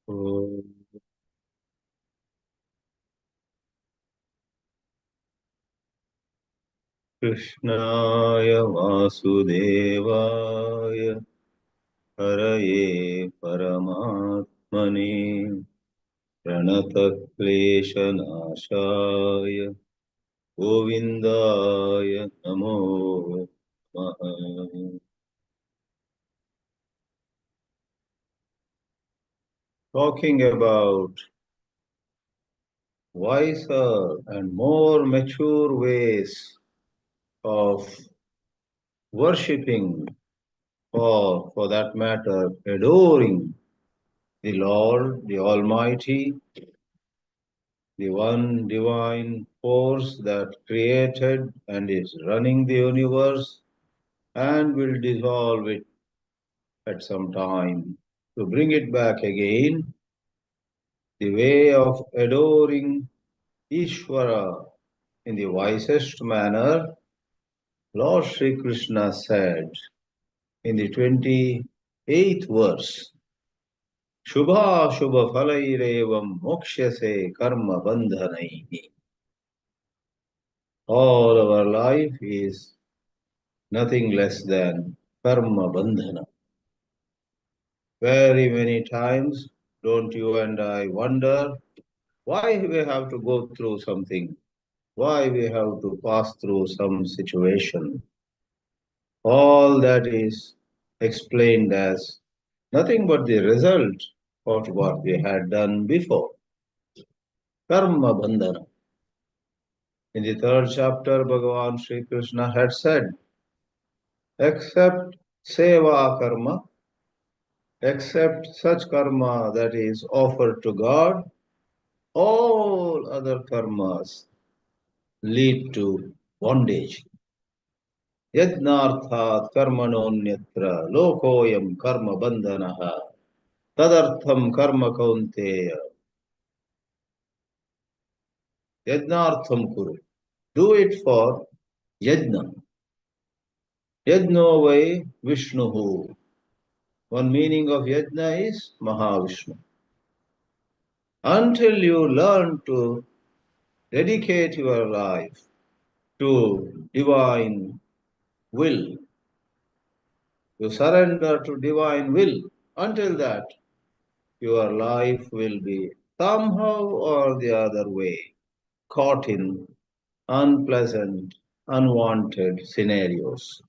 ॐ कृष्णाय वासुदेवाय हरये परमात्मने प्रणतक्लेशनाशाय गोविन्दाय नमो नमः। Talking about wiser and more mature ways of worshipping, or for that matter, adoring the Lord, the Almighty, the one divine force that created and is running the universe and will dissolve it at some time to bring it back again. The way of adoring Ishvara in the wisest manner, Lord Sri Krishna said in the 28th verse, Shubha Shubha Phalairevam Mokshase Karma Bandhanaihi. All our life is nothing less than karma bandhana. Very many times, don't you and I wonder why we have to go through something, why we have to pass through some situation. All that is explained as nothing but the result of what we had done before. Karma bandhana. In the third chapter, Bhagavan Sri Krishna had said, except seva karma, except such karma that is offered to God, all other karmas lead to bondage. Yajnarthat karmanonyatra lokoyam karma bandhanaha tadartham karma kaunteya. Yajnartham kuru. Do it for yajna. Yajno vai Vishnuhu. One meaning of yajna is Mahavishnu. Until you learn to dedicate your life to divine will, you surrender to divine will, until that your life will be somehow or the other way caught in unpleasant, unwanted scenarios.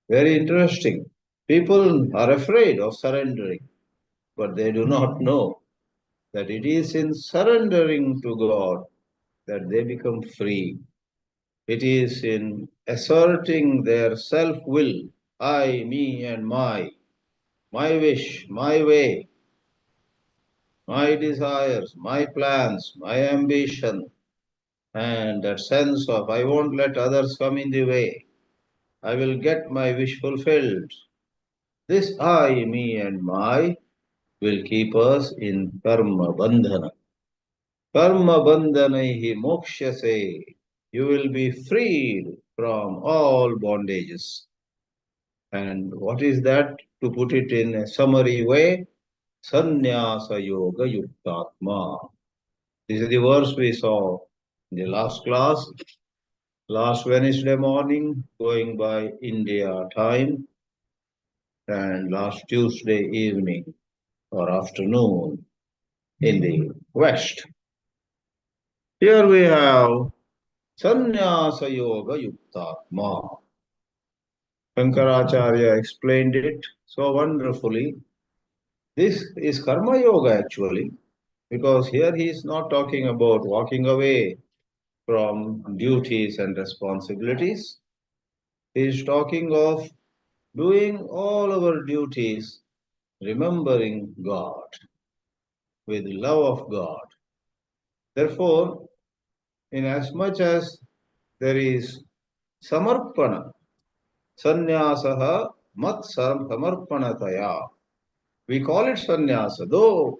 Very interesting. People are afraid of surrendering, but they do not know that it is in surrendering to God that they become free. It is in asserting their self-will, I, me, and my wish, my way, my desires, my plans, my ambition, and that sense of I won't let others come in the way. I will get my wish fulfilled. This I, me, and my will keep us in karma bandhana. Karma bandhanaihi mokshase. You will be freed from all bondages. And what is that? To put it in a summary way, Sannyasa Yoga Yuktatma. This is the verse we saw in the last class, last Wednesday morning, going by India time, and last Tuesday evening or afternoon in the West. Here we have Sannyasa Yoga Yuktatma. Shankaracharya explained it so wonderfully. This is Karma Yoga actually, because here he is not talking about walking away from duties and responsibilities. He is talking of doing all our duties, remembering God, with love of God. Therefore, in as much as there is samarpana, sannyasaha mat samarpanataya. We call it sannyasa, though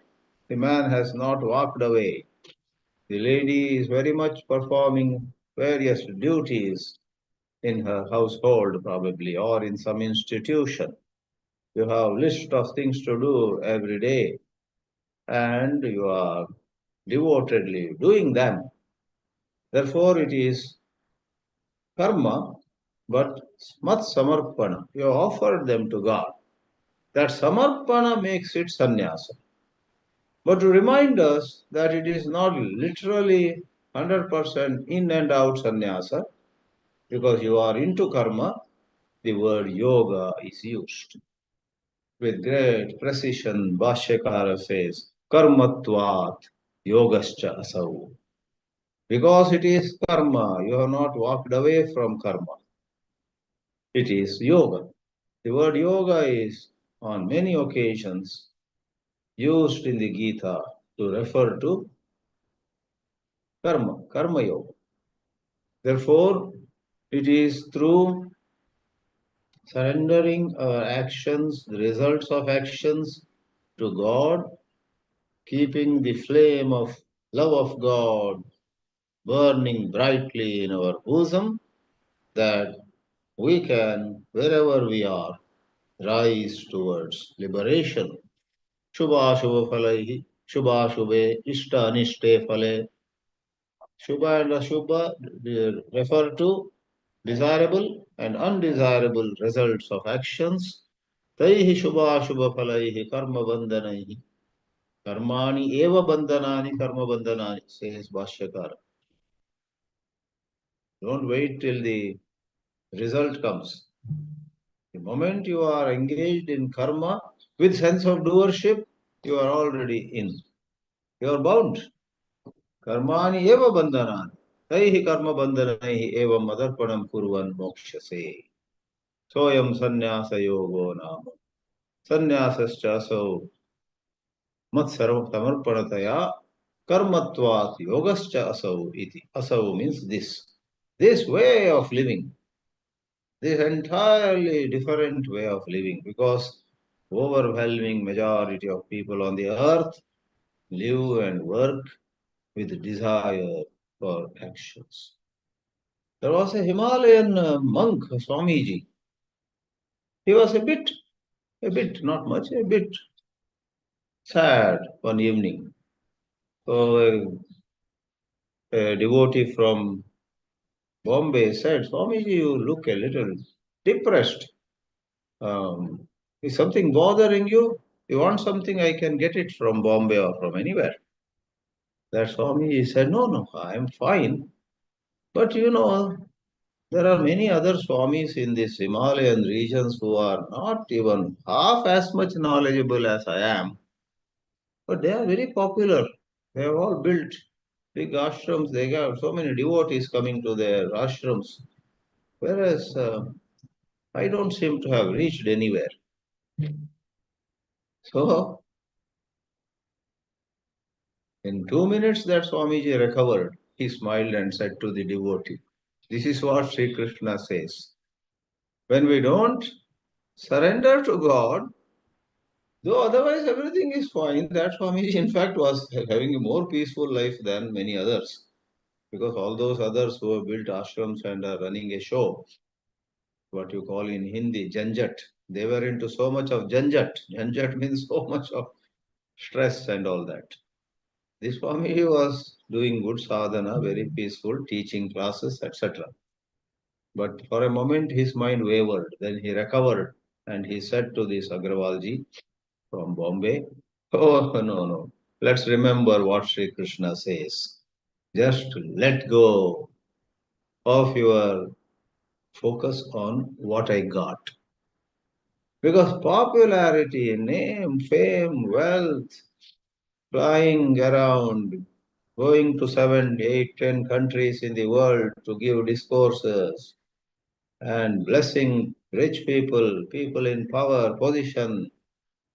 the man has not walked away. The lady is very much performing various duties in her household, probably, or in some institution, You have list of things to do every day, and you are devotedly doing them. Therefore, it is karma, but mat samarpana. You offer them to God. That samarpana makes it sannyasa. But to remind us that it is not literally 100% in and out sannyasa, because you are into karma, the word yoga is used. With great precision, Bhashyakara says, karmatvat yogascha asau. Because it is karma, you have not walked away from karma. It is yoga. The word yoga is on many occasions used in the Gita to refer to karma yoga. Therefore, it is through surrendering our actions, the results of actions to God, keeping the flame of love of God burning brightly in our bosom, that we can, wherever we are, rise towards liberation. Shubha Shubha Phalaihi, Shubha Shubhe, Ishta Anishte Phale. Shubha and Ashubha refer to desirable and undesirable results of actions. Taihi Shubha Shubha Phalaihi Karma Bandhanaihi. Karmani eva bandhanani karma bandhanani, says Bhashyakara. Don't wait till the result comes. The moment you are engaged in karma with sense of doership, you are already in. You are bound. Karmani eva bandhanani. Taihi karma bandhanaihi eva madarpanam kurvan mokshase. Soyam sannyasa yogo nama. Sannyasascha asau mat sarva tamarpanataya karmatvat yogascha asau iti. Asau means this. This way of living, this entirely different way of living, because overwhelming majority of people on the earth live and work with desire for actions. There was a Himalayan monk, Swamiji. He was not much, a bit sad one evening. So a devotee from Bombay said, Swamiji, you look a little depressed. Is something bothering you? You want something, I can get it from Bombay or from anywhere. That Swami said, no, I am fine. But there are many other Swamis in these Himalayan regions who are not even half as much knowledgeable as I am. But they are very popular. They have all built big ashrams. They have so many devotees coming to their ashrams. Whereas I don't seem to have reached anywhere. So in 2 minutes that Swamiji recovered. He smiled and said to the devotee, this is what Sri Krishna says. When we don't surrender to God, though otherwise everything is fine, that Swamiji in fact was having a more peaceful life than many others. Because all those others who have built ashrams and are running a show, what you call in Hindi, janjat, they were into so much of janjat. Janjat means so much of stress and all that. This Swami was doing good sadhana, very peaceful, teaching classes, etc. But for a moment his mind wavered. Then he recovered and he said to this Agrawalji from Bombay, oh, no. Let's remember what Sri Krishna says. Just let go of your focus on what I got. Because popularity, name, fame, wealth, flying around, going to 7, 8, 10 countries in the world to give discourses and blessing rich people, people in power, position,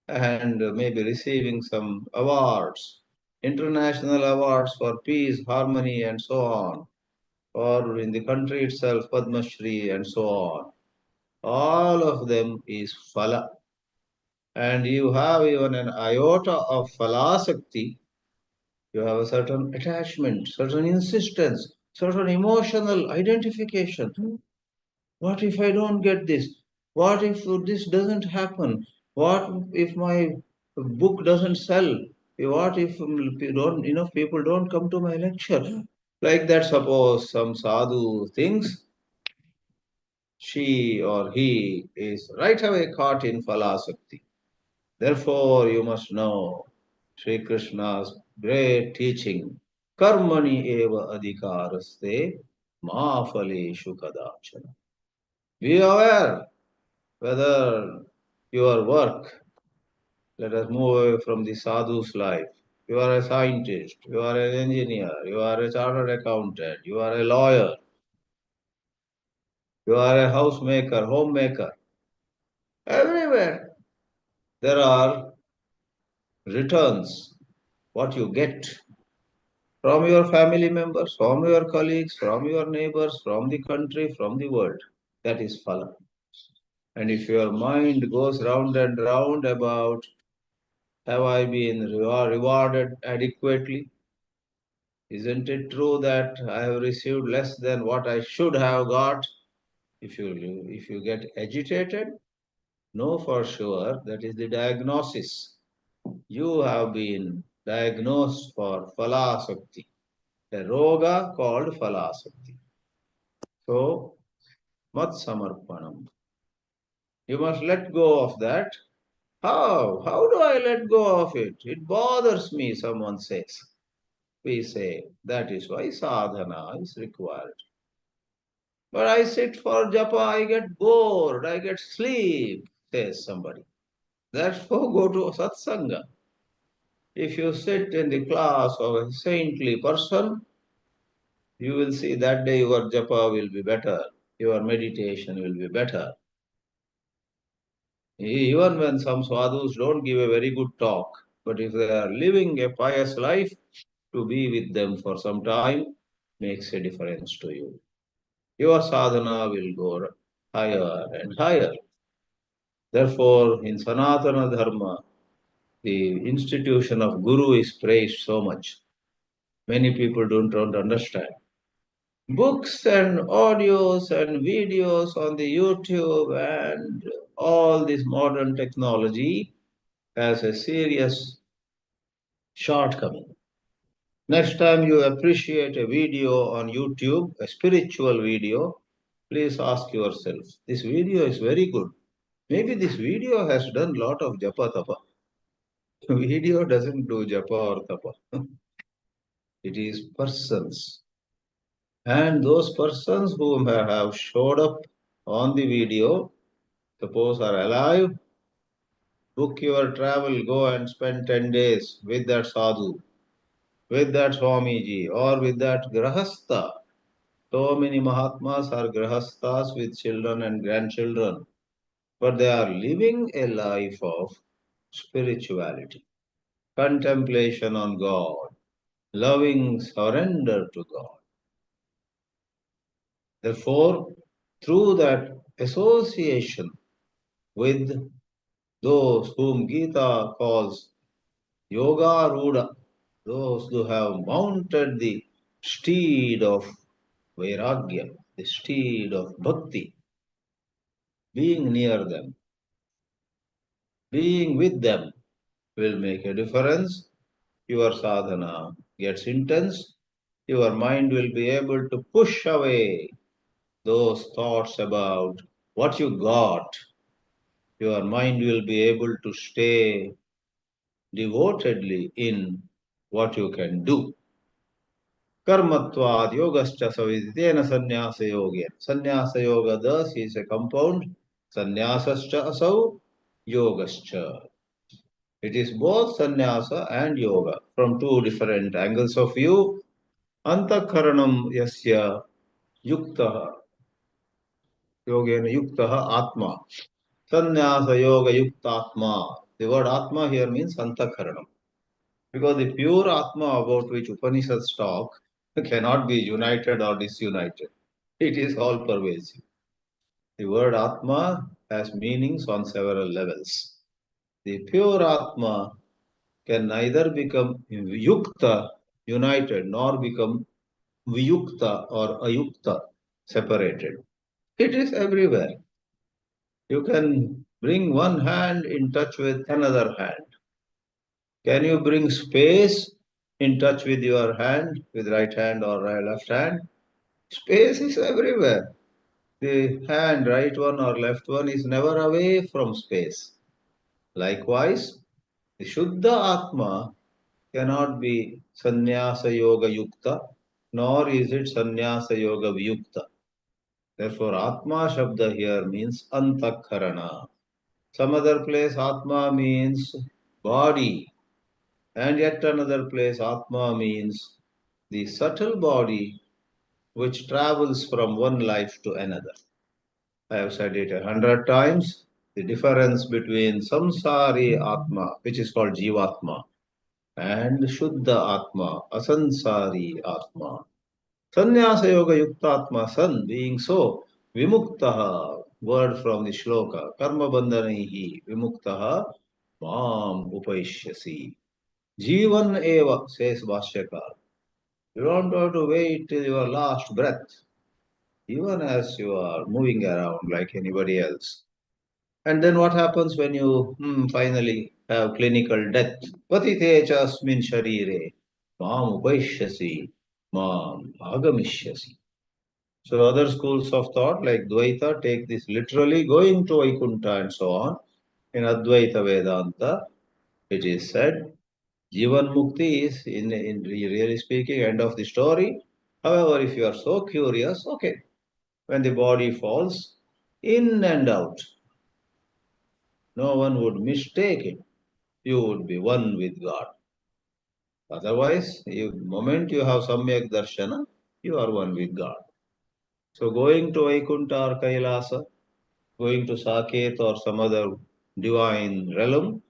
and maybe receiving some awards, international awards for peace, harmony, and so on, or in the country itself, Padma Shri, and so on. All of them is phala. And you have even an iota of phalasakti. You have a certain attachment, certain insistence, certain emotional identification. What if I don't get this? What if this doesn't happen? What if my book doesn't sell? What if enough people don't come to my lecture? Like that, suppose some sadhu thinks she or he is right away caught in phalasakti. Therefore, you must know Sri Krishna's great teaching. Karmani eva adhikaraste ma phaleshu kadachana. Be aware whether your work, let us move away from the sadhu's life. You are a scientist, you are an engineer, you are a chartered accountant, you are a lawyer, you are a housemaker, homemaker. Everywhere there are returns, what you get from your family members, from your colleagues, from your neighbors, from the country, from the world. That is phala. And if your mind goes round and round about, have I been rewarded adequately? Isn't it true that I have received less than what I should have got? If you get agitated, know for sure that is the diagnosis. You have been diagnosed for phalasakti, a roga called phalasakti. So, mat samarpanam. You must let go of that. How? How do I let go of it? It bothers me, someone says. We say that is why sadhana is required. But I sit for japa, I get bored, I get sleep, says somebody. Therefore, go to satsanga. If you sit in the class of a saintly person, you will see that day your japa will be better, your meditation will be better. Even when some sadhus don't give a very good talk, but if they are living a pious life, to be with them for some time makes a difference to you. Your sadhana will go higher and higher. Therefore, in Sanatana Dharma, the institution of Guru is praised so much. Many people don't understand. Books and audios and videos on the YouTube and all this modern technology has a serious shortcoming. Next time you appreciate a video on YouTube, a spiritual video, please ask yourself, this video is very good. Maybe this video has done lot of japa tapa. Video doesn't do japa or tapa. It is persons. And those persons who have showed up on the video, suppose are alive, book your travel, go and spend 10 days with that sadhu, with that Swamiji, or with that Grahastha. So many Mahatmas are Grahasthas with children and grandchildren, but they are living a life of spirituality, contemplation on God, loving surrender to God. Therefore, through that association with those whom Gita calls Yoga Ruda, those who have mounted the steed of Vairagya, the steed of Bhakti, being near them, being with them will make a difference. Your sadhana gets intense. Your mind will be able to push away those thoughts about what you got. Your mind will be able to stay devotedly in what you can do. Karmatvad yogascha saviditena sannyasa yogena. Sannyasa yoga thus is a compound. Sannyasascha asau yogascha. It is both sannyasa and yoga from two different angles of view. Antakaranam yasya yuktaha yogena yuktaha atma. Sannyasa yoga yuktatma. The word atma here means antakaranam. Because the pure atma about which Upanishads talk cannot be united or disunited. It is all pervasive. The word atma has meanings on several levels. The pure atma can neither become yukta, united, nor become viyukta or ayukta, separated. It is everywhere. You can Bring one hand in touch with another hand. Can you bring space in touch with your hand, with right hand or left hand? Space is everywhere. The hand, right one or left one, is never away from space. Likewise, the Shuddha Atma cannot be Sannyasa Yoga Yukta, nor is it Sannyasa Yoga Vyukta. Therefore, Atma Shabda here means Antakharana. Some other place, Atma means body, and yet another place, Atma means the subtle body which travels from one life to another. I have said it 100 times. The difference between Samsari Atma, which is called Jivatma, and Shuddha Atma, Asansari Atma. Sannyasa Yoga Yuktatma San, being so, Vimuktaha, word from the shloka, Karma Bandhanihi, Vimuktaha, Mam Upaishyasi. Jivan Eva, says Bhashyakar. You don't have to wait till your last breath, even as you are moving around like anybody else. And then what happens when you finally have clinical death? Patite chasmin sharire, mam upaishyasi, mam agamishyasi. So other schools of thought like Dvaita take this literally, going to Vaikuntha and so on. In Advaita Vedanta, it is said, Jivan Mukti is, in really speaking, end of the story. However, if you are so curious, okay, when the body falls in and out, no one would mistake it. You would be one with God. Otherwise, the moment you have Samyak Darshana, you are one with God. So going to Vaikuntha or Kailasa, going to Saket or some other divine realm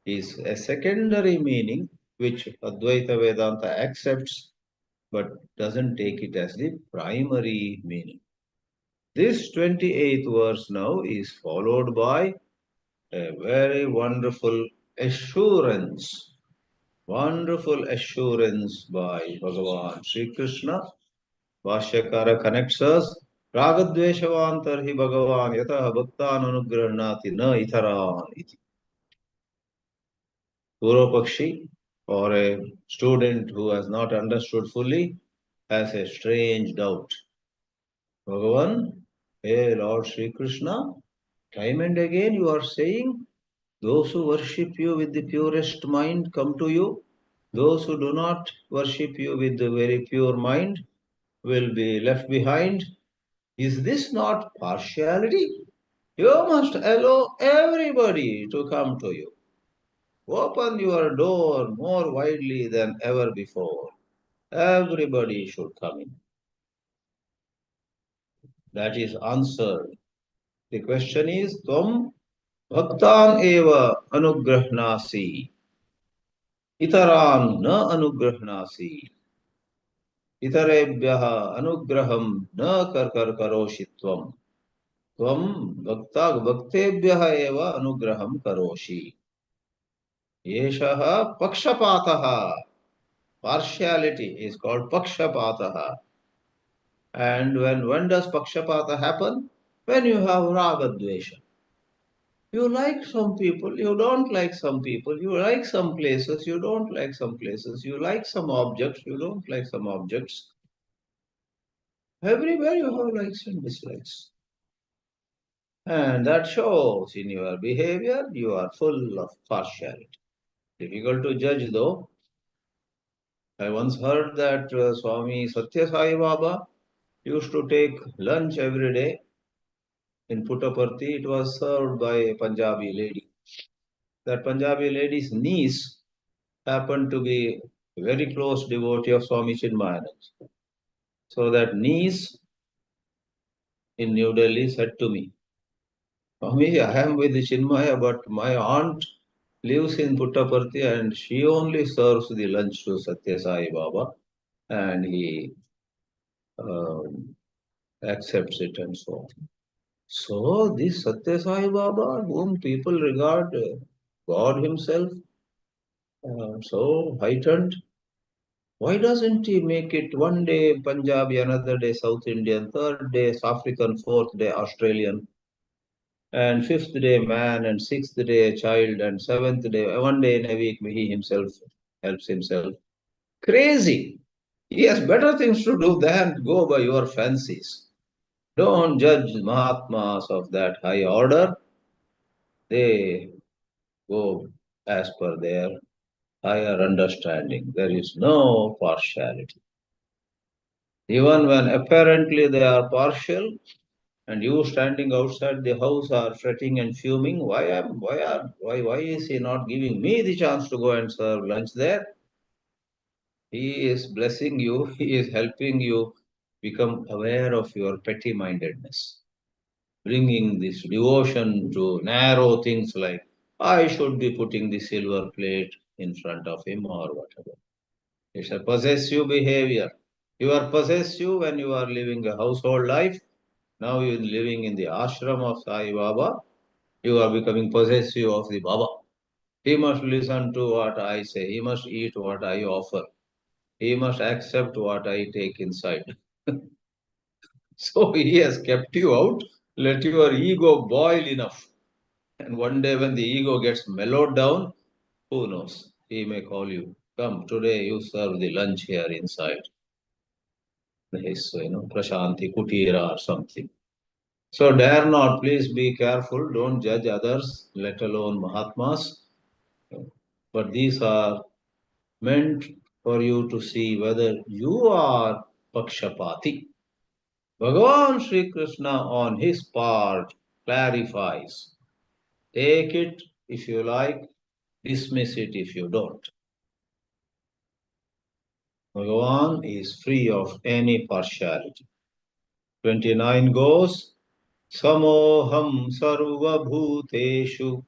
is a secondary meaning which Advaita Vedanta accepts but doesn't take it as the primary meaning. This 28th verse now is followed by a very wonderful assurance by Bhagavan Sri Krishna. Bhashyakara connects us. Ragadveshavantar hi Bhagavan yatah bhaktan anugrahnati na itaran iti. Purvapakshi, or a student who has not understood fully, has a strange doubt. Bhagavan, hey Lord Sri Krishna, time and again you are saying, those who worship you with the purest mind come to you. Those who do not worship you with the very pure mind will be left behind. Is this not partiality? You must allow everybody to come to you. Open your door more widely than ever before. Everybody should come in. That is answered. The question is, Tvam bhaktan eva anugrahnasi, itaran na anugrahnasi, itarebhyaha anugraham na karoshitvam. Tvam bhaktebhyaha eva anugraham karoshi. Yeshaha pakshapataha. Partiality is called pakshapataha. And when does pakshapata happen? When you have ragadvesha. You like some people, you don't like some people. You like some places, you don't like some places. You like some objects, you don't like some objects. Everywhere you have likes and dislikes. And that shows in your behavior, you are full of partiality. Difficult to judge though. I once heard that Swami Satya Sai Baba used to take lunch every day in Puttaparthi. It was served by a Punjabi lady. That Punjabi lady's niece happened to be a very close devotee of Swami Chinmayanand. So that niece in New Delhi said to me, Swami, I am with Chinmaya, but my aunt lives in Puttaparthi and she only serves the lunch to Satya Sai Baba and he um, accepts it and so on. So this Satya Sai Baba, whom people regard God himself, so heightened, why doesn't he make it one day Punjabi, another day South Indian, third day African, fourth day Australian? and fifth day man, and sixth day a child, and seventh day, one day in a week, he himself helps himself. Crazy. He has better things to do than go by your fancies. Don't judge Mahatmas of that high order. They go as per their higher understanding. There is no partiality. Even when apparently they are partial, and you standing outside the house are fretting and fuming, why is he not giving me the chance to go and serve lunch there? He is blessing you, he is helping you become aware of your petty mindedness, bringing this devotion to narrow things like, I should be putting the silver plate in front of him or whatever. It's a possessive behavior. You are possessive when you are living a household life. Now you are living in the ashram of Sai Baba. You are becoming possessive of the Baba. He must listen to what I say. He must eat what I offer. He must accept what I take inside. So he has kept you out. Let your ego boil enough. And one day when the ego gets mellowed down, who knows? He may call you. Come, today you serve the lunch here inside. His, Prashanti Kutira or something. So dare not, please be careful. Don't judge others, let alone Mahatmas. But these are meant for you to see whether you are Pakshapati. Bhagavan Sri Krishna on his part clarifies. Take it if you like, dismiss it if you don't. Bhagavan is free of any partiality. 29 goes, Samoham sarva bhuteshu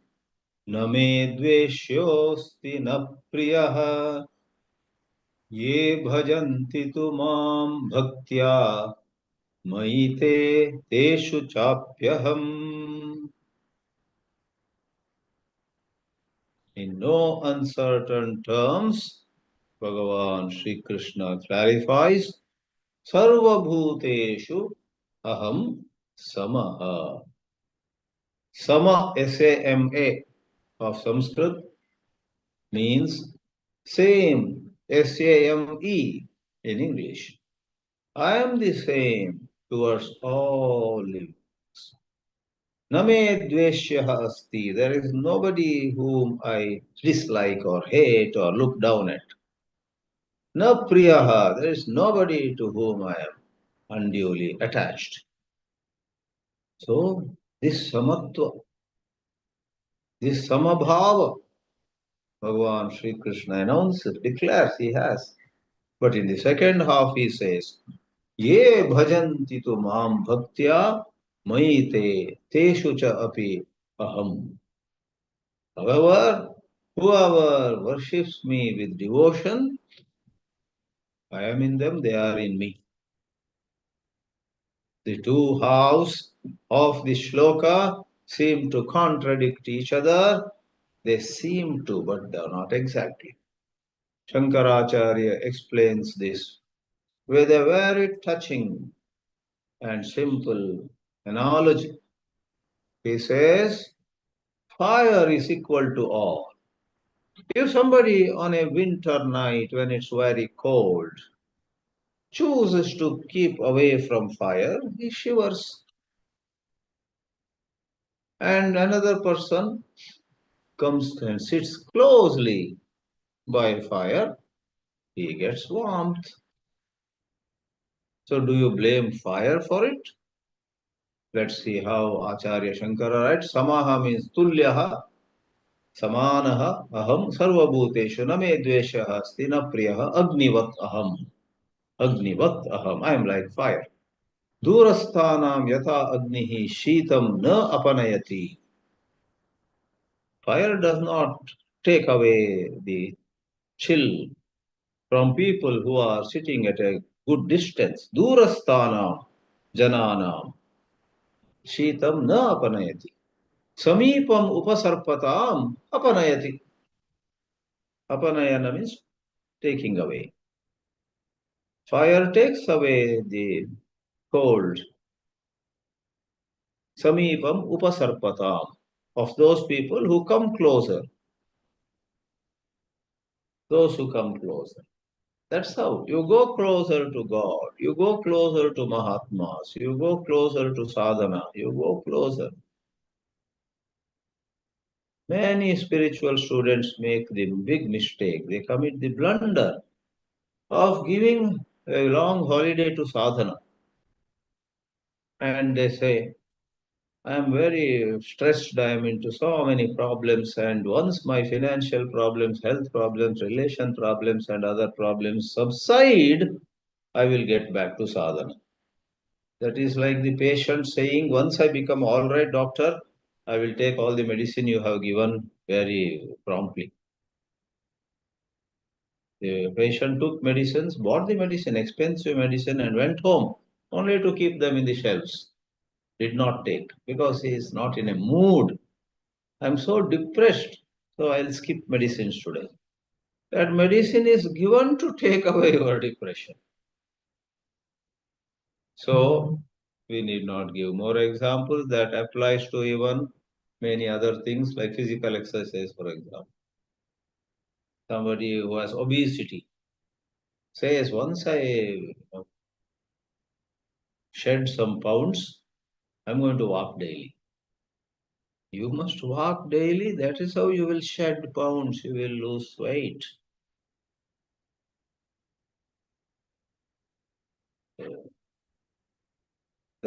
न मे द्वेष्योऽस्ति न प्रियः ये भजन्ति तु मां भक्त्या मयि ते तेषु चाप्यहम्. In no uncertain terms, Bhagavan Sri Krishna clarifies, Sarva Bhuteshu Aham Samaha. Sama, S-A-M-A of Sanskrit means same, S-A-M-E in English. I am the same towards all living. Name dveshyaha asti. There is nobody whom I dislike or hate or look down at. Na priyaha. There is nobody to whom I am unduly attached. So, this samatva, this samabhava, Bhagavan Sri Krishna announces, declares he has. But in the second half he says, Ye bhajanti tu mam bhaktya maite teshu cha api aham. However, whoever worships me with devotion, I am in them, they are in me. The two halves of the shloka seem to contradict each other. They seem to, but they are not exactly. Shankaracharya explains this with a very touching and simple analogy. He says, fire is equal to all. If somebody on a winter night when it's very cold chooses to keep away from fire, he shivers. And another person comes and sits closely by fire, he gets warmth. So do you blame fire for it? Let's see how Acharya Shankara writes. Samaha means tulyaha, samanaha, aham, sarvabhuteshu, na me dveshaha, asti na priyaha, agnivat aham. Agnivat aham. I am like fire. Durasthanam yatha agnihi sheetam na apanayati. Fire does not take away the chill from people who are sitting at a good distance. Durasthanam jananam sheetam na apanayati. Samipam upasarpatam apanayati. Apanayana means taking away. Fire takes away the cold Samipam upasarpatam. Of those people who come closer. Those who come closer. That's how you go closer to God, you go closer to Mahatmas, you go closer to sadhana, you go closer. Many spiritual students make the big mistake. They commit the blunder of giving a long holiday to sadhana. And they say, I am very stressed, I am into so many problems, and once my financial problems, health problems, relation problems, and other problems subside, I will get back to sadhana. That is like the patient saying, once I become all right, doctor, I will take all the medicine you have given very promptly. The patient took medicines, bought the medicine, expensive medicine, and went home only to keep them in the shelves. Did not take because he is not in a mood. I'm so depressed, so I'll skip medicines today. That medicine is given to take away your depression. So we need not give more examples. That applies to even many other things like physical exercise, for example. Somebody who has obesity says, once I shed some pounds, I'm going to walk daily. You must walk daily. That is how you will shed pounds. You will lose weight. There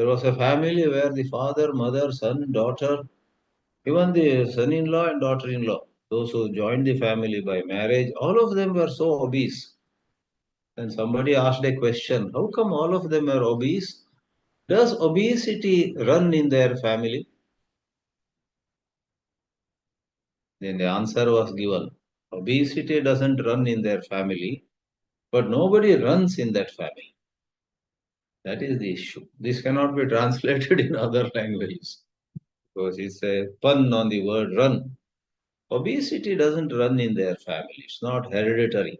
was a family where the father, mother, son, daughter, even the son-in-law and daughter-in-law, those who joined the family by marriage, all of them were so obese. And somebody asked a question, how come all of them are obese? Does obesity run in their family? Then the answer was given. Obesity doesn't run in their family, but nobody runs in that family. That is the issue. This cannot be translated in other languages because it's a pun on the word run. Obesity doesn't run in their family. It's not hereditary.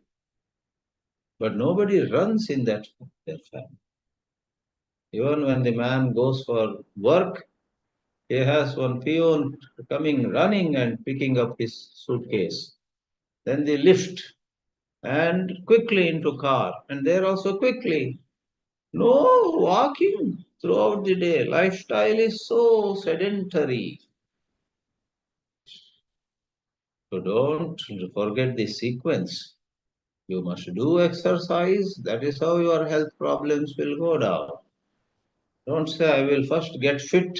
But nobody runs in their family. Even when the man goes for work, he has one peon coming running and picking up his suitcase. Then the lift and quickly into car. And there also quickly. No walking throughout the day. Lifestyle is so sedentary. So don't forget the sequence. You must do exercise. That is how your health problems will go down. Don't say, I will first get fit,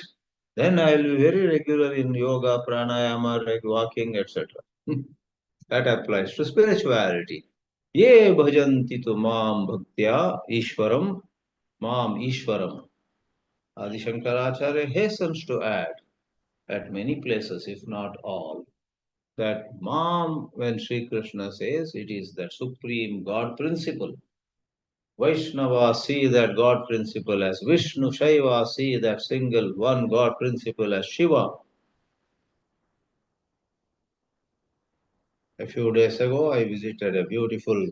then I will be very regular in yoga, pranayama, like walking, etc. That applies to spirituality. Ye bhajanti tu mam bhaktya ishwaram mam ishwaram. Adi Shankaracharya hastens to add at many places, if not all, that mam, when Sri Krishna says, it is that supreme God principle. Vaishnava see that God principle as Vishnu, Shaiva see that single one God principle as Shiva. A few days ago, I visited a beautiful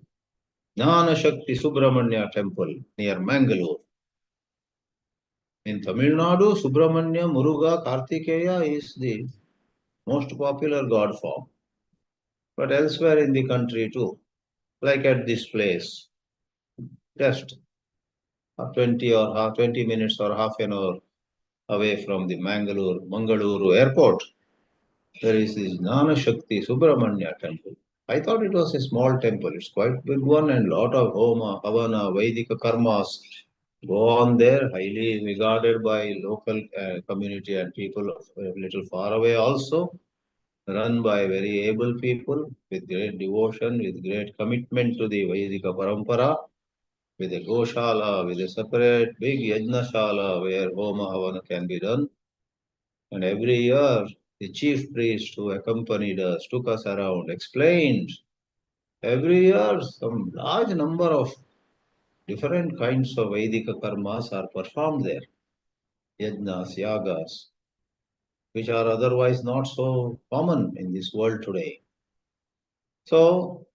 Jnana Shakti Subramanya temple near Mangalore. In Tamil Nadu, Subramanya, Muruga, Kartikeya is the most popular god form. But elsewhere in the country too, like at this place, just 20 minutes or half an hour away from the Mangaluru airport, there is this Jnana Shakti Subramanya temple. I thought it was a small temple. It's quite big one and lot of Homa, Havana, Vaidika karmas go on there, highly regarded by local community and people a little far away also, run by very able people with great devotion, with great commitment to the Vaidika Parampara, with a Goshala, with a separate big Yajnashala where Homa Havana can be done. And every year, the chief priest who accompanied us took us around, explained. Every year, some large number of different kinds of Vedika karmas are performed there, yajnas, yagas, which are otherwise not so common in this world today. So,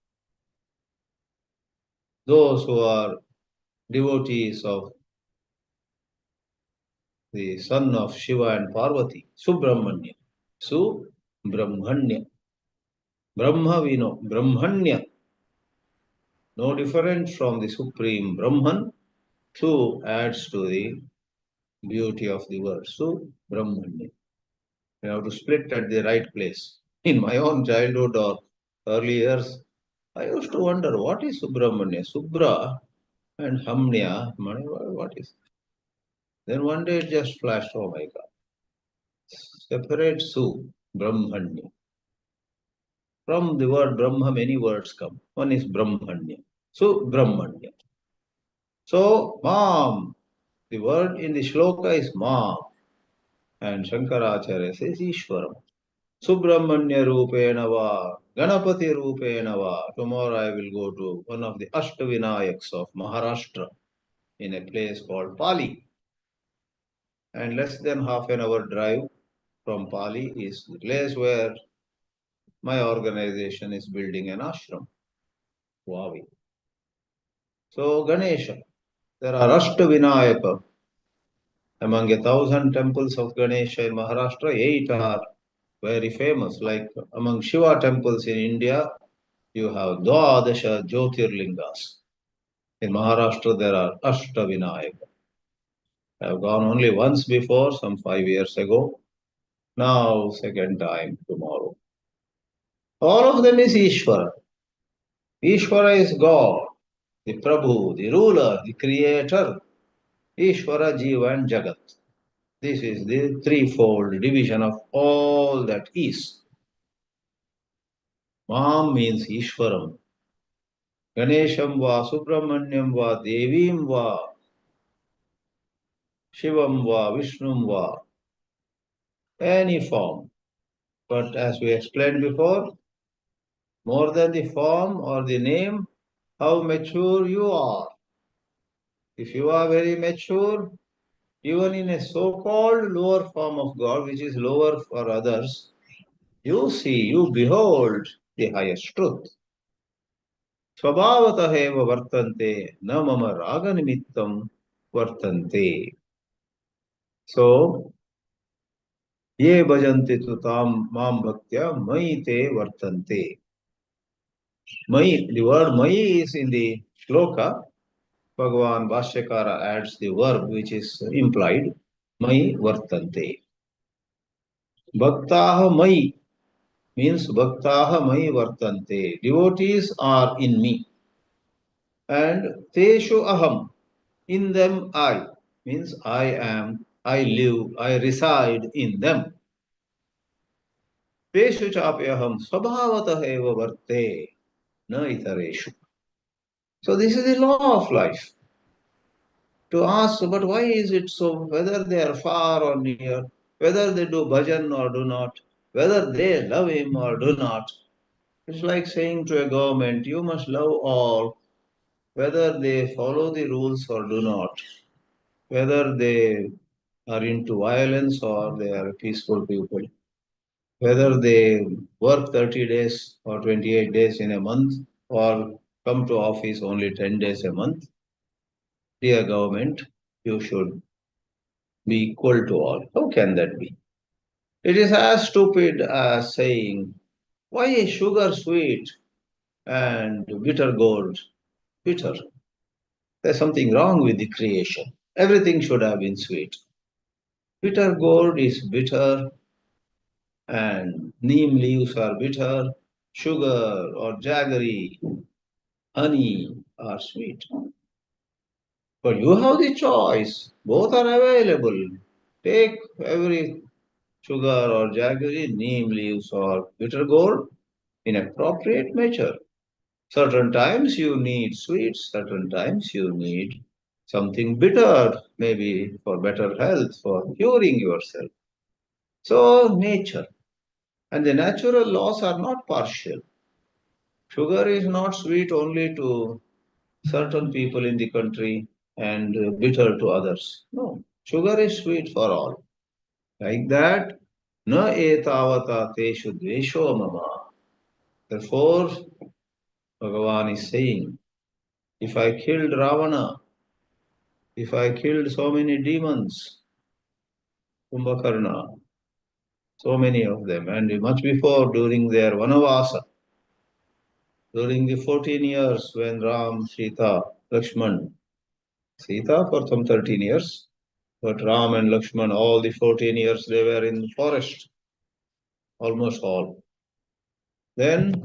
those who are devotees of the son of Shiva and Parvati, Subramanya. Subramanya. Brahma we know, Brahmanya, no different from the supreme Brahman. Su adds to the beauty of the word. Subramanya. You have to split at the right place. In my own childhood or early years, I used to wonder what is Subramanya? Subra and Hamnya, what is? Then one day it just flashed, oh my God. Separate Su, Brahmanya. From the word Brahma, many words come. One is Brahmanya. So, Brahmanya. So, Mam, the word in the shloka is Mam. And Shankaracharya says Ishwaram. Subramanya Rupena va, Ganapati Rupena va. Tomorrow I will go to one of the Ashtavinayaks of Maharashtra in a place called Pali. And less than half an hour drive from Pali is the place where my organization is building an ashram. Vavi. So Ganesha, there are Ashtavinayaka. Among 1,000 temples of Ganesha in Maharashtra, 8 are very famous. Like among Shiva temples in India, you have Dwadasha Jyotirlingas. In Maharashtra, there are Ashtavinayaka. I have gone only once before, some 5 years ago. Now, second time tomorrow. All of them is Ishvara. Ishvara is God, the Prabhu, the ruler, the creator. Ishvara, Jiva and Jagat. This is the threefold division of all that is. Mam means Ishvaram. Ganesham va, Subramanyam va, Devim va, Shivam va, Vishnum va. Any form. But as we explained before, more than the form or the name, how mature you are. If you are very mature, even in a so-called lower form of God, which is lower for others, you see, you behold the highest truth. Svabhavataha eva vartante, na mama raga nimittam vartante. So, ye bhajanti tu tam mam bhaktya mai te vartante. Mai, the word mai is in the shloka. Bhagavan Bhashyakara adds the verb which is implied. Mai vartante. Bhaktaha mai means bhaktaha mai vartante. Devotees are in me. And teshu aham. In them I. Means I am, I live, I reside in them. Teshu chapyaham svabhavatah eva varte na itareshu. So this is the law of life. To ask, but why is it so? Whether they are far or near, whether they do bhajan or do not, whether they love him or do not. It's like saying to a government, you must love all, whether they follow the rules or do not, whether they are into violence or they are peaceful people, whether they work 30 days or 28 days in a month or come to office only 10 days a month. Dear government, you should be equal to all. How can that be? It is as stupid as saying, why is sugar sweet and bitter gourd bitter? There's something wrong with the creation. Everything should have been sweet. Bitter gourd is bitter and neem leaves are bitter. Sugar or jaggery, honey are sweet. But you have the choice. Both are available. Take every sugar or jaggery, neem leaves or bitter gourd in appropriate measure. Certain times you need sweets, certain times you need something bitter, maybe for better health, for curing yourself. So, nature. And the natural laws are not partial. Sugar is not sweet only to certain people in the country and bitter to others. No, sugar is sweet for all. Like that, na etavata teshu dvesho mama. Therefore, Bhagavan is saying, if I killed Ravana, if I killed so many demons, Kumbhakarna, so many of them. And much before, during their Vanavasa, during the 14 years when Ram, Sita, Lakshman, Sita for some 13 years, but Ram and Lakshman, all the 14 years they were in the forest, almost all. Then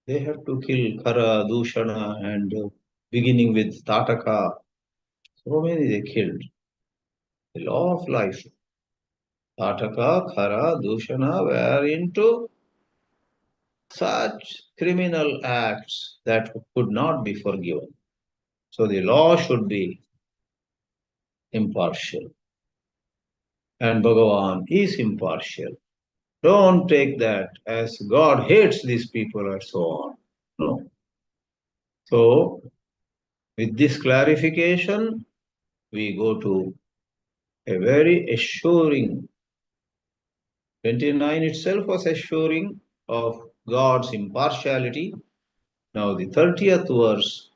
they had to kill Khara, Dushana, and beginning with Tataka. So many they killed. The law of life. Tataka, Khara, Dushana were into such criminal acts that could not be forgiven. So the law should be impartial. And Bhagavan is impartial. Don't take that as God hates these people and so on. No. So, with this clarification, we go to a very assuring. 29 itself was assuring of God's impartiality. Now, the 30th verse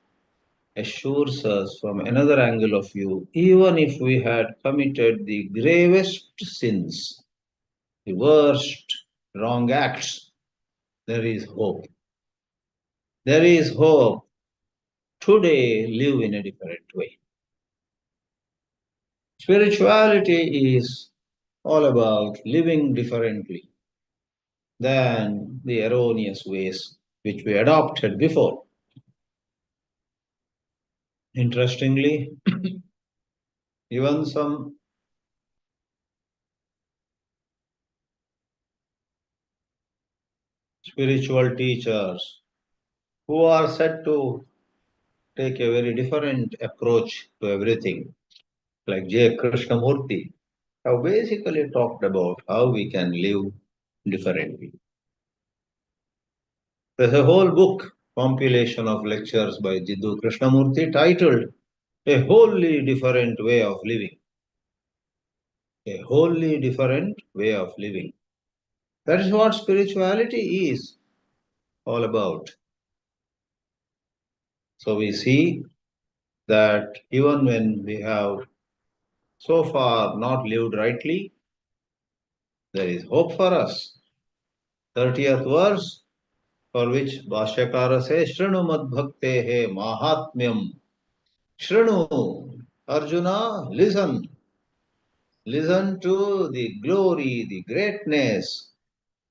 assures us from another angle of view, even if we had committed the gravest sins, the worst wrong acts, there is hope. There is hope. Today, live in a different way. Spirituality is all about living differently than the erroneous ways which we adopted before. Interestingly, even some spiritual teachers who are said to take a very different approach to everything, like J. Krishnamurti, have basically talked about how we can live differently. There's a whole book compilation of lectures by Jiddu Krishnamurti titled A Wholly Different Way of Living. A wholly different way of living. That is what spirituality is all about. So we see that even when we have so far not lived rightly, there is hope for us. 30th verse, for which Bhashyakara says, Shrinu Madbhaktehe Mahatmyam. Shrinu, Arjuna, listen. Listen to the glory, the greatness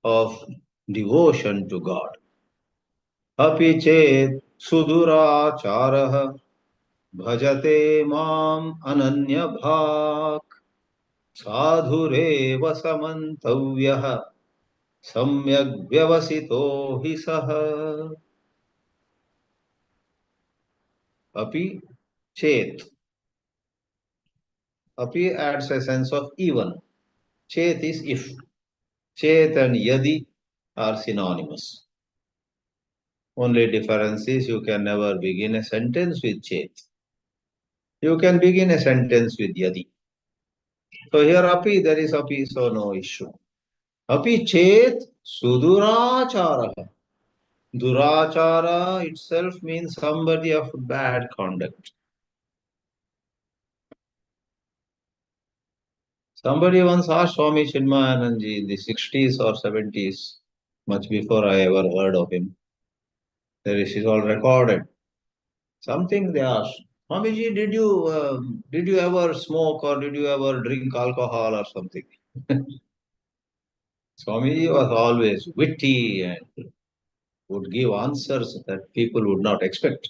of devotion to God. Api chet suduracharah bhajate mam ananya bhak sadhurev samantavyah samyak vyavasito hi sah. Api chet. Api adds a sense of even. Chet is if. Chet and yadi are synonymous. Only difference is you can never begin a sentence with chet. You can begin a sentence with yadi. So here api, there is api, so no issue. Api chet sudurachara. Durachara itself means somebody of bad conduct. Somebody once asked Swami Chinmayananji in the 60s or 70s, much before I ever heard of him. There is all recorded. Something they asked, Swamiji, did you ever smoke or did you ever drink alcohol or something? Swamiji was always witty and would give answers that people would not expect.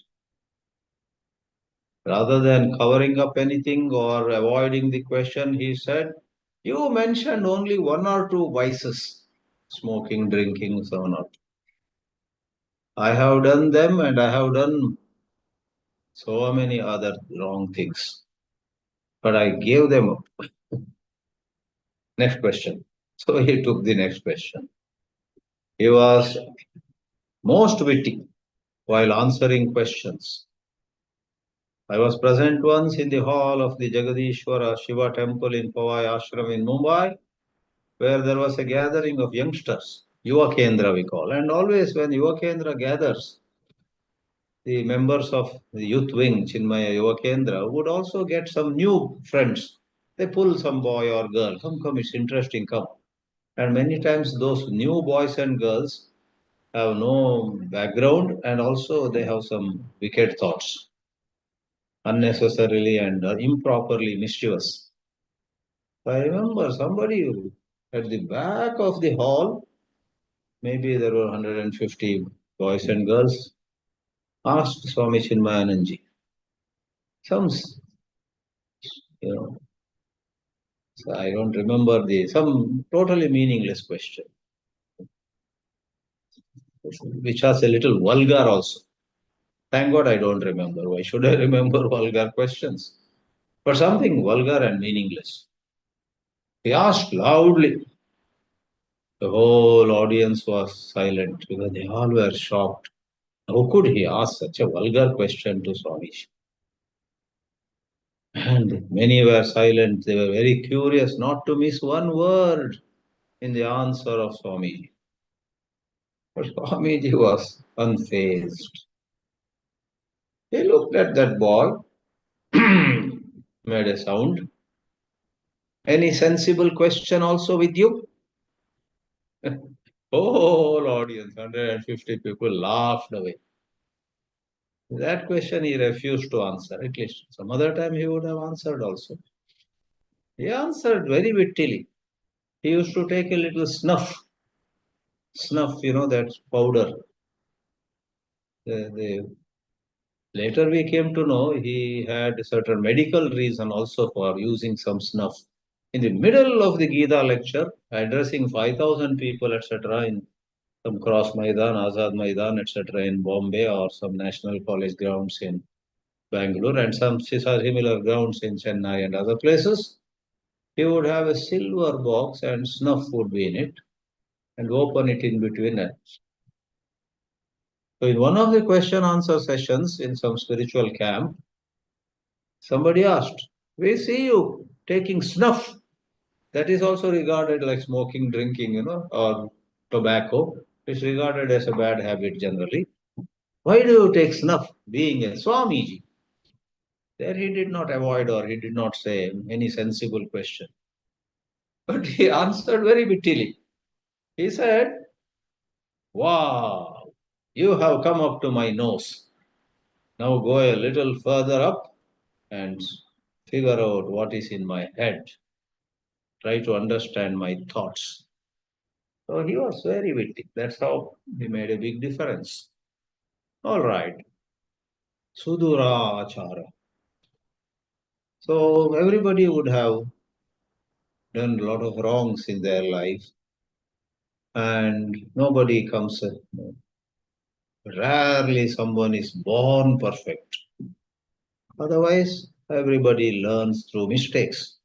Rather than covering up anything or avoiding the question, he said, you mentioned only one or two vices, smoking, drinking, so on. I have done them and I have done so many other wrong things. But I gave them up. Next question. So he took the next question. He was most witty while answering questions. I was present once in the hall of the Jagadishwara Shiva temple in Powai Ashram in Mumbai, where there was a gathering of youngsters, Yuva Kendra we call. And always when Yuva Kendra gathers, the members of the youth wing, Chinmaya Yuva Kendra, would also get some new friends. They pull some boy or girl. Come, it's interesting, come. And many times those new boys and girls have no background and also they have some wicked thoughts, unnecessarily and improperly mischievous. I remember somebody at the back of the hall, maybe there were 150 boys and girls, asked Swami Chinmayananji some, you know, so I don't remember some totally meaningless question, which was a little vulgar also. Thank God I don't remember. Why should I remember vulgar questions? But something vulgar and meaningless. He asked loudly. The whole audience was silent because they all were shocked. How could he ask such a vulgar question to Swamiji? And many were silent. They were very curious not to miss one word in the answer of Swamiji. But Swamiji was unfazed. He looked at that boy, made a sound. Any sensible question also with you? Whole audience, 150 people laughed away. That question he refused to answer. At least some other time he would have answered also. He answered very wittily. He used to take a little snuff, that powder. Later we came to know he had a certain medical reason also for using some snuff. In the middle of the Gita lecture, addressing 5,000 people, etc., in some Cross Maidan, Azad Maidan, etc., in Bombay or some national college grounds in Bangalore and some similar grounds in Chennai and other places, he would have a silver box and snuff would be in it and open it in between it. So in one of the question answer sessions in some spiritual camp, somebody asked, we see you taking snuff. That is also regarded like smoking, drinking, or tobacco. It's regarded as a bad habit generally. Why do you take snuff being a Swamiji? There he did not avoid or he did not say any sensible question. But he answered very wittily. He said, wow, you have come up to my nose. Now go a little further up and figure out what is in my head. Try to understand my thoughts. So he was very witty. That's how he made a big difference. All right. Sudura Achara. So everybody would have done a lot of wrongs in their life, and nobody comes. Rarely someone is born perfect. Otherwise, everybody learns through mistakes.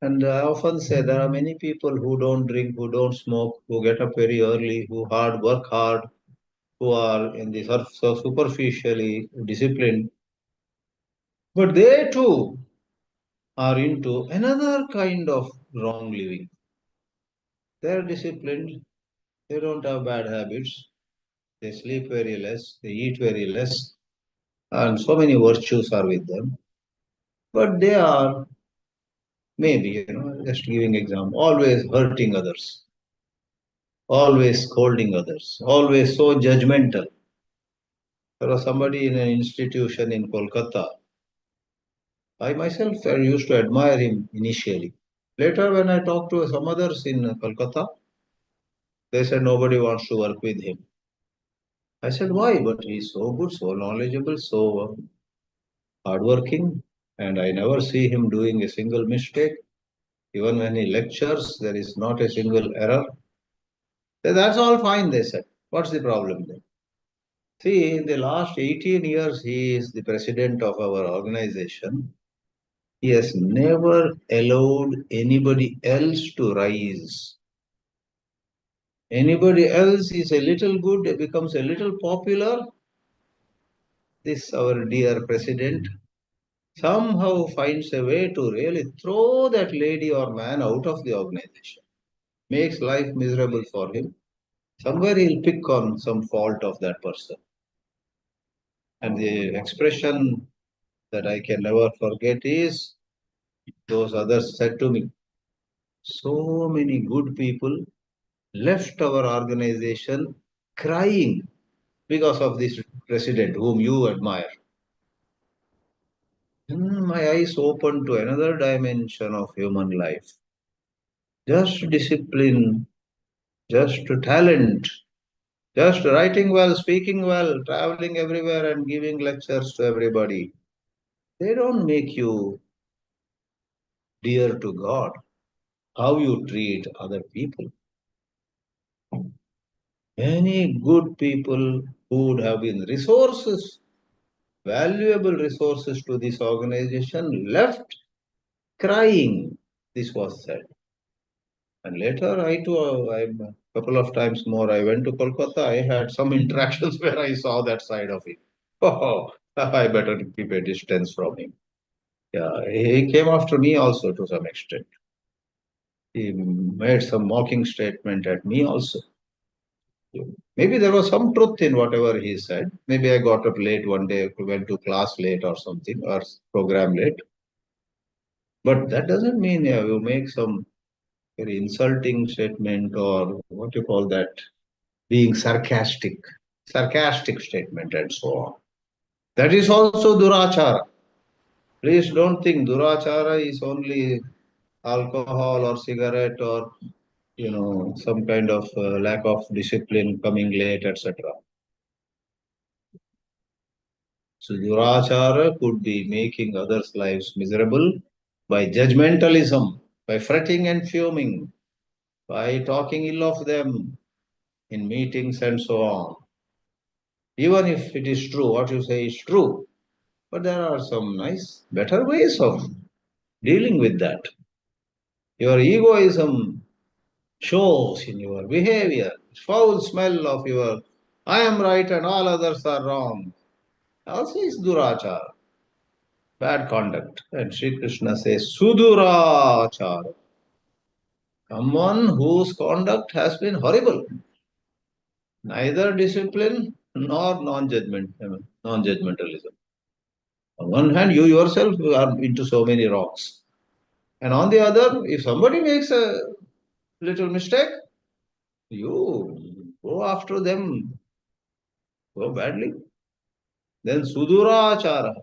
And I often say there are many people who don't drink, who don't smoke, who get up very early, who work hard, who are in the so superficially disciplined. But they too are into another kind of wrong living. They're disciplined, they don't have bad habits, they sleep very less, they eat very less, and so many virtues are with them. But they are maybe, just giving example, always hurting others, always scolding others, always so judgmental. There was somebody in an institution in Kolkata. I myself used to admire him initially. Later, when I talked to some others in Kolkata, they said nobody wants to work with him. I said, why? But he's so good, so knowledgeable, so hardworking, and I never see him doing a single mistake. Even when he lectures, there is not a single error. That's all fine, they said. What's the problem then? See, in the last 18 years, he is the president of our organization. He has never allowed anybody else to rise. Anybody else is a little good, becomes a little popular. This, our dear president, somehow finds a way to really throw that lady or man out of the organization. Makes life miserable for him. Somewhere he'll pick on some fault of that person. And the expression that I can never forget is, Those others said to me, so many good people left our organization crying because of this president whom you admire. And my eyes opened to another dimension of human life. Just discipline, just talent, just writing well, speaking well, traveling everywhere and giving lectures to everybody. They don't make you dear to God. How you treat other people. Many good people who would have been resources, valuable resources to this organization, left crying. This was said. And later, I too, a couple of times more, I went to Kolkata. I had some interactions where I saw that side of it. Oh, I better keep a distance from him. Yeah, he came after me also to some extent. He made some mocking statement at me also. Maybe there was some truth in whatever he said. Maybe I got up late one day, went to class late or something, or program late. But that doesn't mean you make some very insulting statement or what you call that, being sarcastic statement and so on. That is also durachara. Please don't think durachara is only alcohol or cigarette or some kind of lack of discipline, coming late, etc. So durachara could be making others' lives miserable by judgmentalism, by fretting and fuming, by talking ill of them in meetings and so on. Even if it is true, what you say is true, but there are some nice, better ways of dealing with that. Your egoism shows in your behavior, foul smell of your I am right and all others are wrong. Also is durachara, bad conduct. And Sri Krishna says sudurachara, someone whose conduct has been horrible, neither discipline nor non-judgmentalism. On one hand, you yourself are into so many wrongs. And on the other, if somebody makes a little mistake, you go after them so badly. Then sudurachara.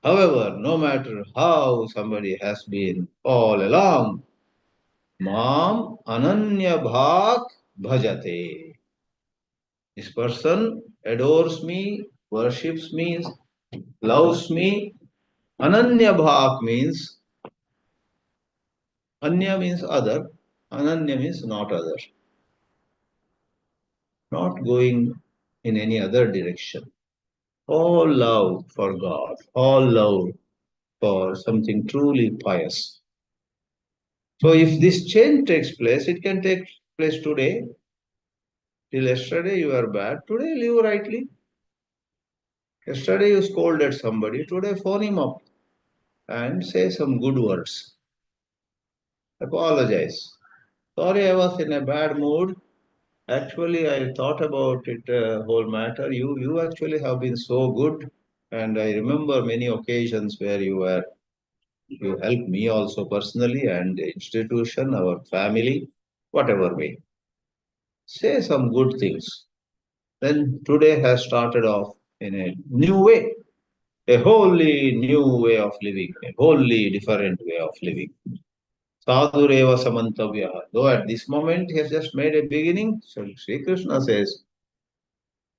However, no matter how somebody has been all along, mam ananya bhak bhajate. This person adores me, worships me, loves me. Ananya bhak means, anya means other, ananya means not other, not going in any other direction. All love for God, all love for something truly pious. So if this change takes place, it can take place today. Till yesterday you were bad, today live rightly. Yesterday you scolded somebody, today phone him up and say some good words. Apologize. Sorry, I was in a bad mood. Actually, I thought about it, whole matter. You actually have been so good, and I remember many occasions where you helped me also personally and the institution, our family, whatever way. Say some good things. Then today has started off in a new way, a wholly new way of living, a wholly different way of living. Sadhureva samantavya. Though at this moment he has just made a beginning, so Sri Krishna says,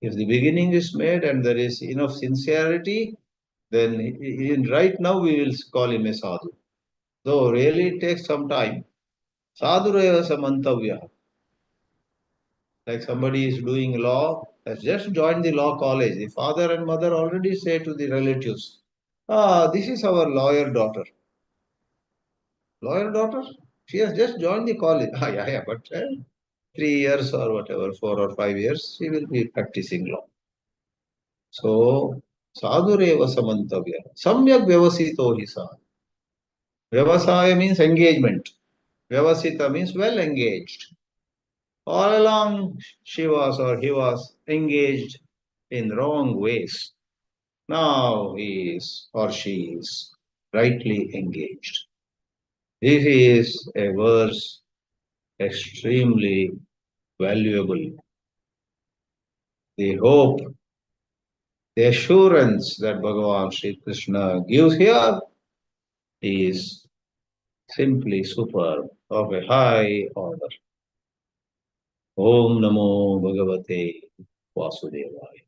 if the beginning is made and there is enough sincerity, then right now we will call him a sadhu. Though really it takes some time. Sadhureva samantavya. Like somebody is doing law, has just joined the law college. The father and mother already say to the relatives, this is our lawyer daughter. Lawyer daughter? She has just joined the college. Yeah, but 3 years or whatever, 4 or 5 years, she will be practicing law. So, sadhureva samantavya. Samyak vyavasito hi sa. Vyavasaya means engagement. Vyavasita means well engaged. All along she was or he was engaged in wrong ways. Now he is or she is rightly engaged. This is a verse extremely valuable. The hope, the assurance that Bhagavan Sri Krishna gives here is simply superb, of a high order. Om Namo Bhagavate Vasudevaya.